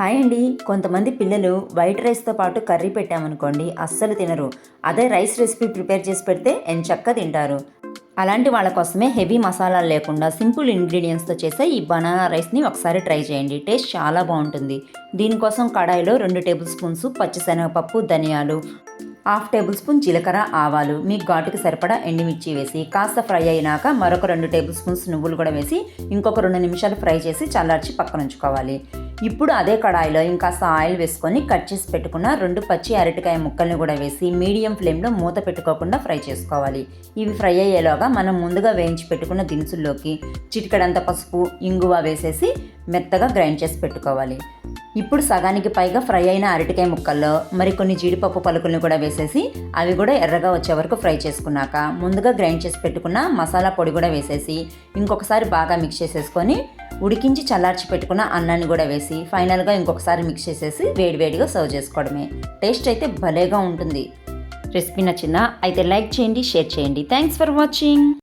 Hi అండి. కొంతమంది పిల్లలు వైట్ రైస్తో పాటు కర్రీ పెట్టామనుకోండి అస్సలు తినరు. అదే రైస్ రెసిపీ ప్రిపేర్ చేసి పెడితే ఎంచక్కా తింటారు. అలాంటి వాళ్ళ కోసమే హెవీ మసాలాలు లేకుండా సింపుల్ ఇంగ్రీడియంట్స్తో చేసే ఈ బనానా రైస్ని ఒకసారి ట్రై చేయండి. టేస్ట్ చాలా బాగుంటుంది. దీనికోసం కడాయిలో 2 టేబుల్ స్పూన్స్ పచ్చిశనగపప్పు, ధనియాలు, హాఫ్ టేబుల్ స్పూన్ జీలకర్ర, ఆవాలు, మీ ఘాటుకి సరిపడా ఎండుమిర్చి వేసి కాస్త ఫ్రై అయినాక మరొక 2 టేబుల్ స్పూన్స్ నువ్వులు కూడా వేసి ఇంకొక 2 నిమిషాలు ఫ్రై చేసి చల్లార్చి పక్కన ఉంచుకోవాలి. ఇప్పుడు అదే కడాయిలో ఇంకాస్త ఆయిల్ వేసుకొని కట్ చేసి పెట్టుకున్న 2 పచ్చి అరటికాయ ముక్కల్ని కూడా వేసి మీడియం ఫ్లేమ్లో మూత పెట్టుకోకుండా ఫ్రై చేసుకోవాలి. ఇవి ఫ్రై అయ్యేలోగా మనం ముందుగా వేయించి పెట్టుకున్న దినుసుల్లోకి చిటికెడంత పసుపు, ఇంగువ వేసేసి మెత్తగా గ్రైండ్ చేసి పెట్టుకోవాలి. ఇప్పుడు సగానికి పైగా ఫ్రై అయిన అరటికాయ ముక్కల్లో మరికొన్ని జీడిపప్పు పలుకుల్ని కూడా వేసేసి అవి కూడా ఎర్రగా వచ్చే వరకు ఫ్రై చేసుకున్నాక ముందుగా గ్రైండ్ చేసి పెట్టుకున్న మసాలా పొడి కూడా వేసేసి ఇంకొకసారి బాగా మిక్స్ చేసేసుకొని ఉడికించి చల్లార్చి పెట్టుకున్న అన్నాన్ని కూడా వేసి ఫైనల్గా ఇంకొకసారి మిక్స్ చేసేసి వేడివేడిగా సర్వ్ చేసుకోవడమే. టేస్ట్ అయితే భలేగా ఉంటుంది. రెసిపీ నచ్చిందా? అయితే లైక్ చేయండి, షేర్ చేయండి. Thanks for watching.